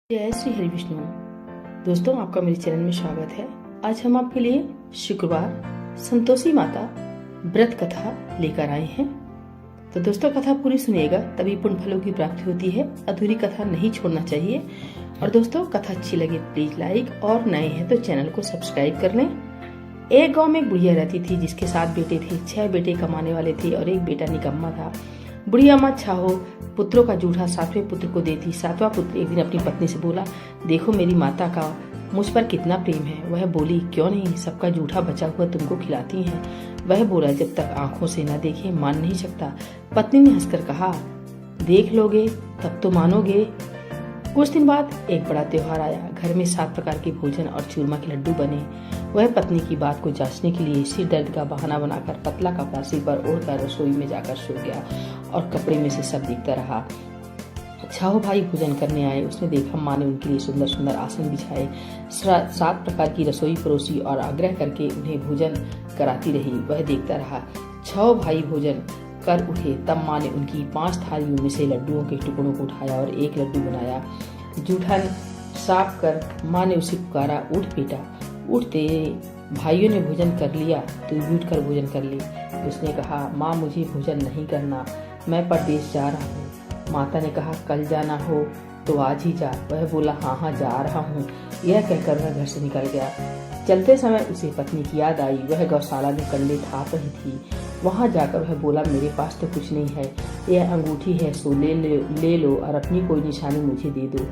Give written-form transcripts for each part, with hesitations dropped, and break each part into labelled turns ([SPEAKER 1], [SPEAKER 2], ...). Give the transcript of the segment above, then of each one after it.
[SPEAKER 1] जय श्री हरि विष्णु। दोस्तों, आपका मेरे चैनल में स्वागत है। आज हम आपके लिए शुक्रवार संतोषी माता व्रत कथा लेकर आए हैं। तो दोस्तों, कथा पूरी सुनिएगा, तभी पुण्य फलों की प्राप्ति होती है। अधूरी कथा नहीं छोड़ना चाहिए। और दोस्तों, कथा अच्छी लगे प्लीज लाइक, और नए हैं तो चैनल को सब्सक्राइब कर लें। एक गाँव में एक बुढ़िया रहती थी जिसके 7 बेटे थे। 6 बेटे कमाने वाले थे और एक बेटा निकम्मा था। बुढ़िया माँ छाहो पुत्रों का जूठा 7वें पुत्र को देती। 7वां पुत्र एक दिन अपनी पत्नी से बोला, देखो मेरी माता का मुझ पर कितना प्रेम है। वह बोली, क्यों नहीं, सबका जूठा बचा हुआ तुमको खिलाती हैं। वह बोला, जब तक आंखों से न देखे मान नहीं सकता। पत्नी ने हंसकर कहा, देख लोगे तब तो मानोगे। कुछ दिन बाद एक बड़ा त्योहार आया। घर में 7 प्रकार के भोजन और चूरमा के लड्डू बने। वह पत्नी की बात को जांचने के लिए सिर दर्द का बहाना बनाकर पतला कपड़ा सिर पर ओढ़कर रसोई में जाकर सो गया और कपड़े में से सब दिखता रहा। छाओ भाई भोजन करने आए। उसने देखा माँ ने उनके लिए सुंदर सुंदर आसन बिछाए, 7 प्रकार की रसोई परोसी और आग्रह करके उन्हें भोजन कराती रही। वह देखता रहा। छाओ भाई भोजन कर उठे, तब माँ ने उनकी 5 थालियों में से लड्डुओं के टुकड़ों को उठाया और एक लड्डू बनाया। जूठा साफ कर माँ ने उसे पुकारा, उठ बेटा उठ, तेरे भाइयों ने भोजन कर लिया, तू भी उठ कर भोजन कर ले। उसने कहा, माँ मुझे भोजन नहीं करना, मैं परदेश जा रहा हूँ। माता ने कहा, कल जाना हो तो आज ही जा। वह बोला, हाँ हाँ जा रहा हूँ। यह कहकर वह घर से निकल गया। चलते समय उसे पत्नी की याद आई। वह गौशाला में कंडे थाप रही थी। वहां जाकर वह बोला, मेरे पास तो कुछ नहीं है, यह अंगूठी है, सो ले लो और अपनी कोई निशानी मुझे दे दो।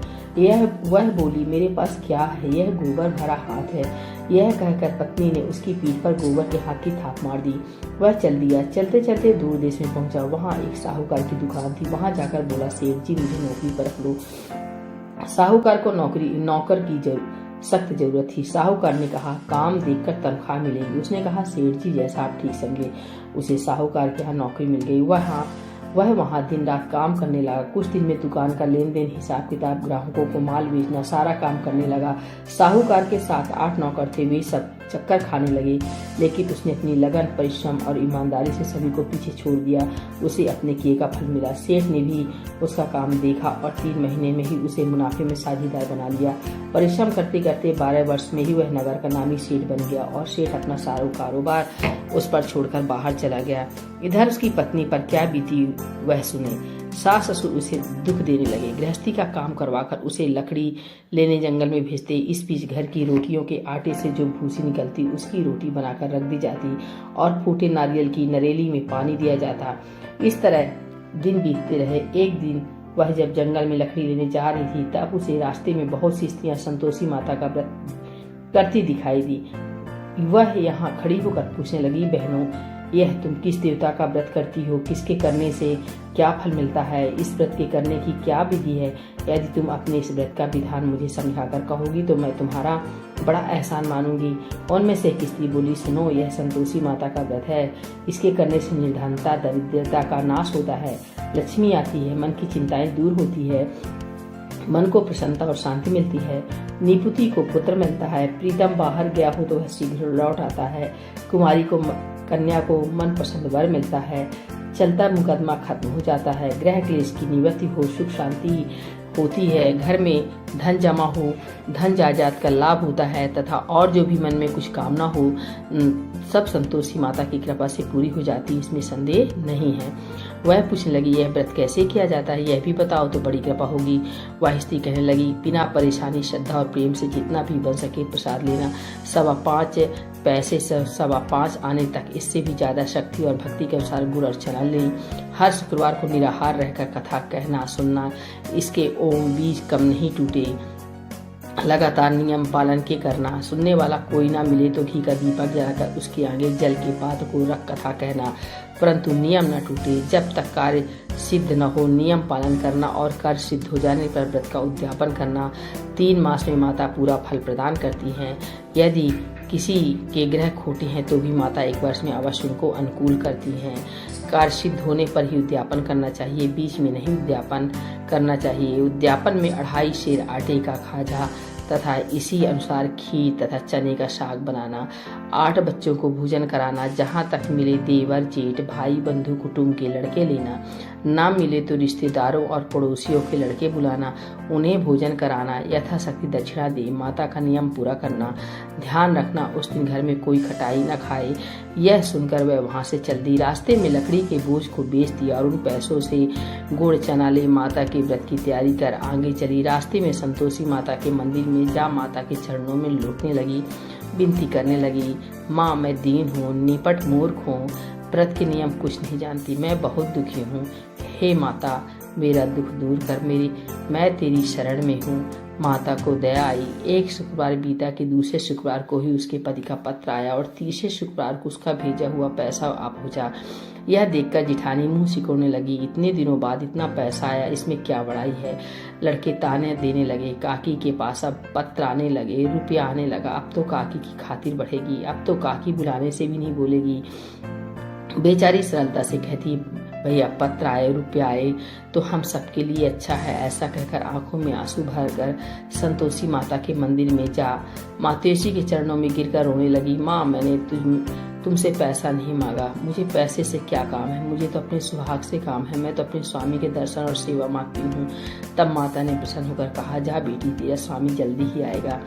[SPEAKER 1] वह बोली, मेरे पास क्या है, यह गोबर भरा हाथ है। यह कहकर पत्नी ने उसकी पीठ पर गोबर के हाथ की थाप मार दी। वह चल दिया। चलते चलते दूर देश में पहुंचा। वहां एक साहूकार की दुकान थी। वहां जाकर बोला, सेठ जी मुझे नौकरी पर रख लो। साहूकार को नौकर की सख्त जरूरत थी। साहूकार ने कहा, काम देखकर तनख्वाह मिलेगी। उसने कहा, सेठ जी जैसा आप ठीक समझे। उसे साहूकार के यहाँ नौकरी मिल गई। वह वहाँ दिन रात काम करने लगा। कुछ दिन में दुकान का लेन देन, हिसाब किताब, ग्राहकों को माल बेचना, सारा काम करने लगा। साहूकार के साथ 8 नौकर थे। वे सब चक्कर खाने लगे, लेकिन उसने अपनी लगन, परिश्रम और ईमानदारी से सभी को पीछे छोड़ दिया। उसे अपने किए का फल मिला। सेठ ने भी उसका काम देखा और 3 महीने में ही उसे मुनाफे में साझेदार बना लिया। परिश्रम करते करते 12 वर्ष में ही वह नगर का नामी सेठ बन गया और सेठ अपना सारा कारोबार उस पर छोड़कर बाहर चला गया। इधर उसकी पत्नी पर क्या बीती वह सुने। सास ससुर उसे दुख देने लगे। गृहस्थी का काम करवाकर उसे लकड़ी लेने जंगल में भेजते। इस बीच घर की रोटियों के आटे से जो भूसी निकलती उसकी रोटी बनाकर रख दी जाती और फूटे नारियल की नरेली में पानी दिया जाता। इस तरह दिन बीतते रहे। एक दिन वह जब जंगल में लकड़ी लेने जा रही थी, तब उसे रास्ते में बहुत सी स्त्रियां संतोषी माता का व्रत करती दिखाई दी। वह यहाँ खड़ी होकर पूछने लगी, बहनों, यह तुम किस देवता का व्रत करती हो? किसके करने से क्या फल मिलता है? इस व्रत के करने की क्या विधि है? यदि तुम अपने इस व्रत का विधान मुझे समझाकर कहोगी तो मैं तुम्हारा बड़ा एहसान मानूंगी। उनमें से एक स्त्री बोली, सुनो, यह संतोषी माता का व्रत है। इसके करने से निर्धनता, दरिद्रता का नाश होता है, लक्ष्मी आती है, मन की चिंताएं दूर होती है, मन को प्रसन्नता और शांति मिलती है, निपुति को पुत्र मिलता है, प्रीतम बाहर गया हो तो वह शीघ्र लौट आता है, कुमारी को कन्या को मन पसंद वर मिलता है, चलता मुकदमा खत्म हो जाता है, ग्रह क्लेश की निवृत्ति हो, सुख शांति होती है, घर में धन जमा हो, धन जायदाद का लाभ होता है तथा और जो भी मन में कुछ कामना हो सब संतोषी माता की कृपा से पूरी हो जाती, इसमें संदेह नहीं है। वह पूछने लगी, यह व्रत कैसे किया जाता है, यह भी बताओ तो बड़ी कृपा होगी। वह स्त्री कहने लगी, बिना परेशानी, श्रद्धा और प्रेम से जितना भी बन सके प्रसाद लेना। 5.25 पैसे से 5.25 आने तक, इससे भी ज्यादा शक्ति और भक्ति के अनुसार गुड़ और चना ले। हर शुक्रवार को निराहार रहकर कथा कहना सुनना, इसके ओम बीज कम नहीं टूटे। लगातार नियम पालन के करना। सुनने वाला कोई ना मिले तो घी का दीपक जलाकर उसके आगे जल के पात्र को रख कथा कहना, परंतु नियम न टूटे। जब तक कार्य सिद्ध न हो नियम पालन करना और कार्य सिद्ध हो जाने पर व्रत का उद्यापन करना। 3 मास में माता पूरा फल प्रदान करती हैं। यदि किसी के ग्रह खोटे हैं तो भी माता 1 वर्ष में अवश्य उनको अनुकूल करती हैं। कार्य सिद्ध होने पर ही उद्यापन करना चाहिए, बीच में नहीं उद्यापन करना चाहिए। उद्यापन में 2.5 सेर आटे का खाजा तथा इसी अनुसार खीर तथा चने का साग बनाना, 8 बच्चों को भोजन कराना, जहाँ तक मिले देवर जेठ भाई बंधु कुटुंब के लड़के लेना, ना मिले तो रिश्तेदारों और पड़ोसियों के लड़के बुलाना, उन्हें भोजन कराना, यथाशक्ति दक्षिणा दे, माता का नियम पूरा करना, ध्यान रखना उस दिन घर में कोई खटाई न खाए। यह सुनकर वह वहां से चल दी। रास्ते में लकड़ी के बोझ को बेच दिया और उन पैसों से गुड़ चना ले माता के व्रत की तैयारी कर आगे चली। रास्ते में संतोषी माता के मंदिर में जा माता के चरणों में लौटने लगी, विनती करने लगी, माँ मैं दीन हूँ, निपट मूर्ख हूँ, व्रत के नियम कुछ नहीं जानती, मैं बहुत दुखी हूँ। हे माता मेरा दुख दूर कर, मैं तेरी शरण में हूँ। माता को दया आई। एक शुक्रवार बीता कि दूसरे शुक्रवार को ही उसके पति का पत्र आया और तीसरे शुक्रवार को उसका भेजा हुआ पैसा आ पहुंचा। यह देखकर जिठानी मुंह सिकोड़ने लगी। इतने दिनों बाद इतना पैसा आया, इसमें क्या बड़ाई है। लड़के ताने देने लगे। काकी के पास अब पत्र आने लगे, रुपया आने लगा। अब तो काकी की खातिर बढ़ेगी, अब तो काकी बुलाने से भी नहीं बोलेगी। बेचारी सरलता से कहती, भैया पत्र आए, रुपया आए तो हम सबके लिए अच्छा है। ऐसा कहकर आंखों में आंसू भरकर संतोषी माता के मंदिर में जा मातेश्वरी के चरणों में गिरकर रोने लगी। माँ मैंने तुमसे पैसा नहीं मांगा, मुझे पैसे से क्या काम है, मुझे तो अपने सुहाग से काम है, मैं तो अपने स्वामी के दर्शन और सेवा मांगती हूँ। तब माता ने प्रसन्न होकर कहा, जा बेटी तेरा स्वामी जल्दी ही आएगा।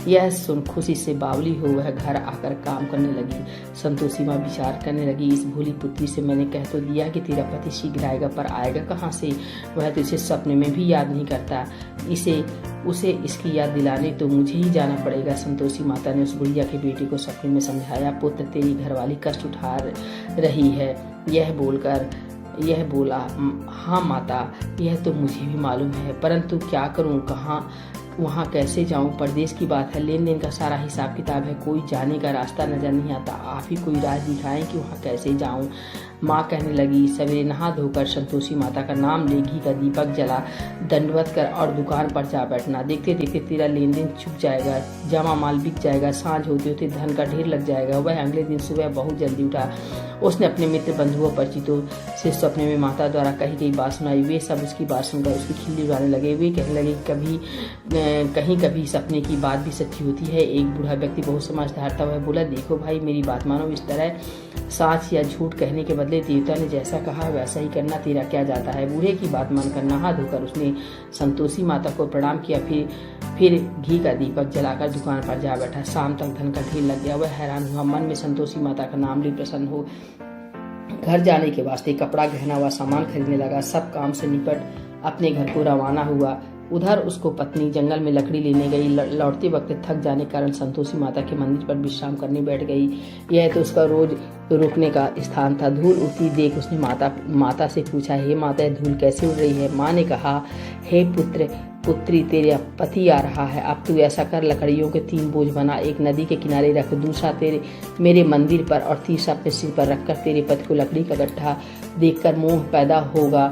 [SPEAKER 1] यह सुन खुशी से बावली हो वह घर आकर काम करने लगी। संतोषी माँ विचार करने लगी, इस भोली पुत्री से मैंने कह तो दिया कि तेरा पति शीघ्र आएगा, पर आएगा कहाँ से, वह तो इसे सपने में भी याद नहीं करता। उसे इसकी याद दिलाने तो मुझे ही जाना पड़ेगा। संतोषी माता ने उस बुढ़िया के बेटे को सपने में समझाया, पुत्र तेरी घरवाली कष्ट उठा रही है। यह बोला, हाँ माता यह तो मुझे भी मालूम है, परंतु क्या करूं, कहाँ वहाँ कैसे जाऊं, परदेश की बात है, लेन देन का सारा हिसाब किताब है, कोई जाने का रास्ता नजर नहीं आता, आप ही कोई राह दिखाएं कि वहाँ कैसे जाऊं। माँ कहने लगी, सवेरे नहा धोकर संतोषी माता का नाम ले, घी का दीपक जला, दंडवत कर और दुकान पर जा बैठना। देखते देखते तेरा लेन देन छुप जाएगा, जमा माल बिक जाएगा, सांझ होते होते धन का ढेर लग जाएगा। वह अगले दिन सुबह बहुत जल्दी उठा। उसने अपने मित्र बंधुओं परिचितों से सपने में माता द्वारा कही गई बात सुनाई। वे सब उसकी बात सुनकर उसकी खिल्ली उड़ाने लगे। वे कहने लगे, कहीं कभी सपने की बात भी सच्ची होती है। एक बूढ़ा व्यक्ति बहुत समझदार था, वह बोला, देखो भाई मेरी बात मानो, इस तरह साच या झूठ कहने के बदले देवता ने जैसा कहा वैसा ही करना, तेरा क्या जाता है। बूढ़े की बात मानकर नहा धोकर उसने संतोषी माता को प्रणाम किया, फिर घी का दीपक जलाकर दुकान पर जा बैठा। शाम तक धन का ढेर लग गया। वह हैरान हुआ, मन में संतोषी माता का नाम ले प्रसन्न हो घर जाने के वास्ते कपड़ा गहना व सामान खरीदने लगा। सब काम से निपट अपने घर को रवाना हुआ। उधर उसको पत्नी जंगल में लकड़ी लेने गई। लौटते वक्त थक जाने के कारण संतोषी माता के मंदिर पर विश्राम करने बैठ गई। यह तो उसका रोज रुकने का स्थान था। धूल उड़ती देख उसने माता से पूछा, हे माता धूल कैसे उड़ रही है। माँ ने कहा, हे पुत्री तेरे पति आ रहा है, अब तू ऐसा कर, लकड़ियों के 3 बोझ बना, एक नदी के किनारे रख, दूसरा मेरे मंदिर पर और तीसरा अपने सिर पर रखकर तेरे पति को लकड़ी का गट्ठा देखकर मोह पैदा होगा,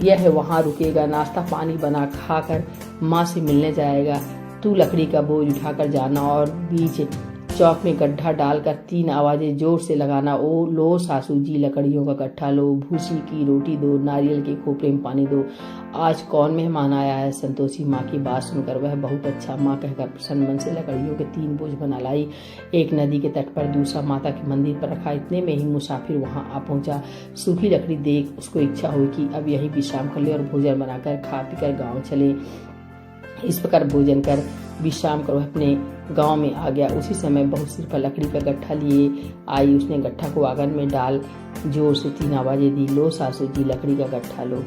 [SPEAKER 1] यह वहाँ रुकेगा, नाश्ता पानी बना खाकर माँ से मिलने जाएगा। तू लकड़ी का बोझ उठाकर जाना और बीच चौक में गड्ढा डालकर 3 आवाजें जोर से लगाना, ओ लो सासू जी लकड़ियों का गट्ठा लो, भूसी की रोटी दो, नारियल के खोपड़े में पानी दो, आज कौन मेहमान आया है। संतोषी माँ की बात सुनकर वह बहुत अच्छा माँ कहकर प्रसन्न मन से लकड़ियों के 3 बोझ बना लाई। एक नदी के तट पर, दूसरा माता के मंदिर पर रखा। इतने में ही मुसाफिर वहाँ आ पहुंचा। सूखी लकड़ी देख उसको इच्छा हुई कि अब यही विश्राम कर ले और भोजन बनाकर खा पीकर गाँव चले। इस प्रकार भोजन कर विश्राम कर वह अपने गांव में आ गया। उसी समय बहुत सिर पर लकड़ी का गट्ठा लिए आई। उसने गट्ठा को आंगन में डाल जोर से 3 आवाजें दी, लो सासू जी लकड़ी का गट्ठा लो,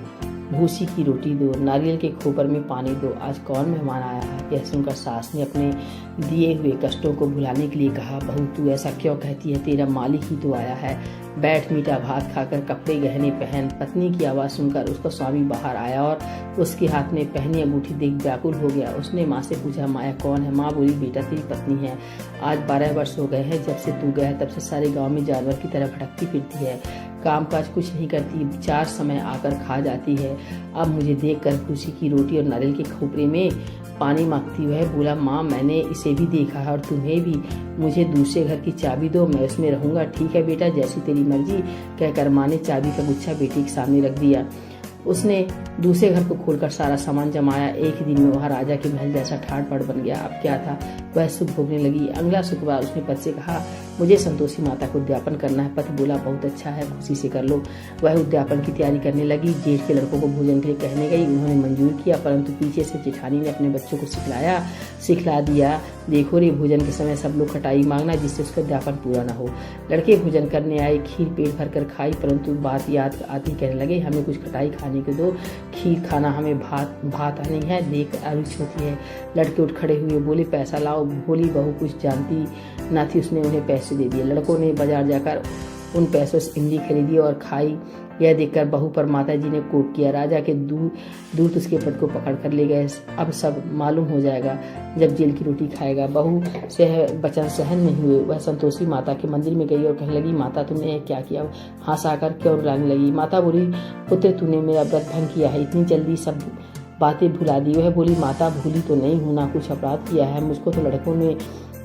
[SPEAKER 1] भूसी की रोटी दो, नारियल के खोपर में पानी दो, आज कौन मेहमान आया है। यह सुनकर सास ने अपने दिए हुए कष्टों को भुलाने के लिए कहा, बहू तू ऐसा क्यों कहती है, तेरा मालिक ही तो आया है, बैठ मीठा भात खाकर कपड़े गहने पहन। पत्नी की आवाज़ सुनकर उसका स्वामी बाहर आया और उसके हाथ में पहनी अंगूठी देख व्याकुल हो गया। उसने माँ से पूछा, माया कौन है। माँ बोली, बेटा तेरी पत्नी है, आज 12 वर्ष हो गए हैं जब से तू गया, तब से सारे गाँव में जानवर की तरह भटकती फिरती है, काम काज कुछ नहीं करती, 4 समय आकर खा जाती है। अब मुझे देखकर भूसी की रोटी और नारियल के खोपरे में पानी मांगती हुआ है। बोला, माँ मैंने इसे भी देखा है और तुम्हें भी, मुझे दूसरे घर की चाबी दो, मैं उसमें रहूंगा। ठीक है बेटा, जैसी तेरी मर्जी, कहकर माँ ने चाबी का गुच्छा बेटी के सामने रख दिया। उसने दूसरे घर को खोलकर सारा सामान जमाया। एक ही दिन में वह राजा के महल जैसा ठाट बाट बन गया। अब क्या था, वह सुख भोगने लगी। अगला शुक्रवार उसने पति से कहा, मुझे संतोषी माता को उद्यापन करना है। पति बोला, बहुत अच्छा है, खुशी से कर लो। वह उद्यापन की तैयारी करने लगी। जेठ के लड़कों को भोजन के लिए कहने गई। उन्होंने मंजूर किया, परंतु पीछे से जेठानी ने अपने बच्चों को सिखला दिया, देखो रे, भोजन के समय सब लोग खटाई मांगना जिससे उसका उद्यापन पूरा न हो। लड़के भोजन करने आए, खीर पेट भर कर खाई, परंतु बात याद आती कहने लगे, हमें कुछ खटाई खाने को दो, खीर खाना हमें भात नहीं है, देख अरुचि होती है। लड़के उठ खड़े हुए, बोले, पैसा लाओ। भोली बहू कुछ जानती न थी, उसने उन्हें पैसे दे दिए। लड़कों ने बाजार जाकर उन पैसों से इमली खरीदी और खाई। यह देखकर बहू पर माता जी ने कोप किया। राजा के दूत उसके पद को पकड़ कर ले गए। अब सब मालूम हो जाएगा जब जेल की रोटी खाएगा। बहू से वचन सहन नहीं हुए। वह संतोषी माता के मंदिर में गई और कहने लगी, माता तुमने क्या किया? हंस आकर क्यों रुलाने लगी? माता बोली, पुत्र तूने मेरा व्रत भंग किया है, इतनी जल्दी सब बातें भुला दी। वह बोली, माता भूली तो नहीं हूं, ना कुछ अपराध किया है, मुझको तो लड़कों ने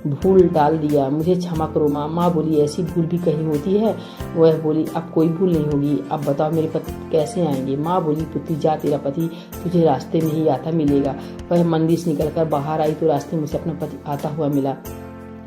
[SPEAKER 1] भूल डाल दिया, मुझे क्षमा करो माँ। माँ बोली, ऐसी भूल भी कहीं होती है? वह बोली, अब कोई भूल नहीं होगी, अब बताओ मेरे पति कैसे आएंगे? माँ बोली, पुत्री जा, तेरा पति तुझे रास्ते में ही आता मिलेगा। वह मंदिर से निकलकर बाहर आई तो रास्ते में से अपना पति आता हुआ मिला।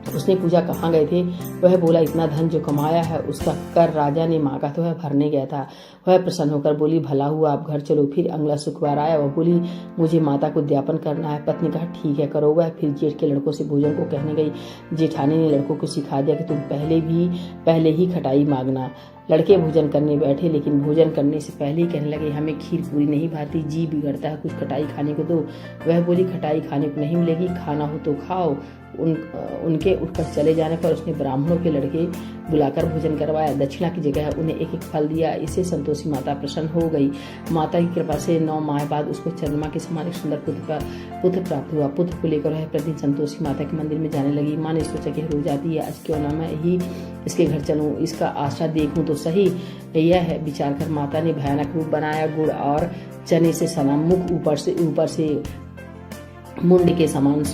[SPEAKER 1] उसने पूछा, कहाँ गए थे? वह बोला, इतना धन जो कमाया है उसका कर राजा ने मांगा तो वह भरने गया था। वह प्रसन्न होकर बोली, भला हुआ, आप घर चलो। फिर अगला शुक्रवार आया। वह बोली, मुझे माता को उद्यापन करना है। पत्नी कहा, ठीक है, करो। वह फिर जेठ के लड़कों से भोजन को कहने गई। जेठानी ने लड़कों को सिखा दिया कि तुम पहले ही खटाई मांगना। लड़के भोजन करने बैठे, लेकिन भोजन करने से पहले ही कहने लगे, हमें खीर पूरी नहीं भाती, जी बिगड़ता है, कुछ खटाई खाने को दो। वह बोली, खटाई खाने को नहीं मिलेगी, खाना हो तो खाओ। उनके उठकर चले जाने पर उसने ब्राह्मणों के लड़के बुलाकर भोजन करवाया। दक्षिणा की जगह उन्हें एक एक फल दिया। इससे संतोषी माता प्रसन्न हो गई। माता की कृपा से 9 माह बाद उसको चंद्रमा के समान एक सुंदर पुत्र प्राप्त हुआ। पुत्र को लेकर वह प्रतिदिन संतोषी माता के मंदिर में जाने लगी। माँ ने सोचा कि रोज आती है, आज क्यों ना मैं ही इसके घर चलूं, इसका आशा देखूं तो सही। यह है विचार कर माता ने भयानक रूप बनाया। गुड़ और चने से सना मुख, ऊपर से मुंड के समान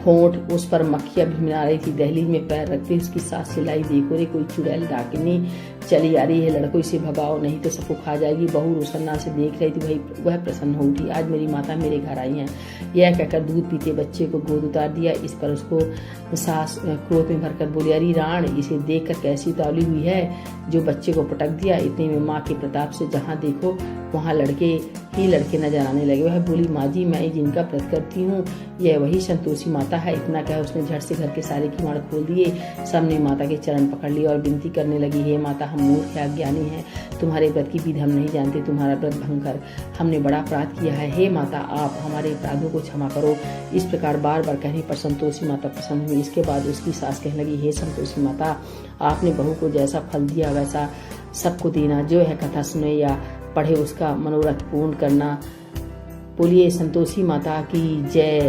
[SPEAKER 1] होंठ, उस पर मक्खियां भिनभिना रही थी। दहलीज में पैर रखते उसकी सांस चिल्लाई, देखो रे, कोई चुड़ैल डाकिनी चली आ रही है, लड़कों इसे भगाओ नहीं तो सबको खा जाएगी। बहू रोशन्ना से देख रही थी। वह प्रसन्न हो उठी, आज मेरी माता मेरे घर आई हैं। यह कहकर दूध पीते बच्चे को गोद उतार दिया। इस पर उसको सास क्रोध में भरकर बोली, अरे राण, इसे देखकर कैसी उतावली हुई है जो बच्चे को पटक दिया। इतने में माँ के प्रताप से जहाँ देखो वहाँ लड़के नजर आने लगे। वह बोली, माँ जी, मैं जिनका व्रत करती हूँ यह वही संतोषी माता है। इतना कह उसने झट से घर के सारे किवाड़ खोल दिए। सबने माता के चरण पकड़ लिए और विनती करने लगी, हे माता, हम मूर्ख या अज्ञानी हैं, तुम्हारे व्रत की विधि हम नहीं जानते, तुम्हारा व्रत भंग कर हमने बड़ा अपराध किया है। हे माता, आप हमारे अपराधों को क्षमा करो। इस प्रकार बार बार कहने पर संतोषी माता प्रसन्न हुई। इसके बाद उसकी सास कहने लगी, हे संतोषी माता, आपने बहू को जैसा फल दिया वैसा सबको देना। जो है कथा सुने या पढ़े उसका मनोरथ पूर्ण करना। बोलिए संतोषी माता की जय।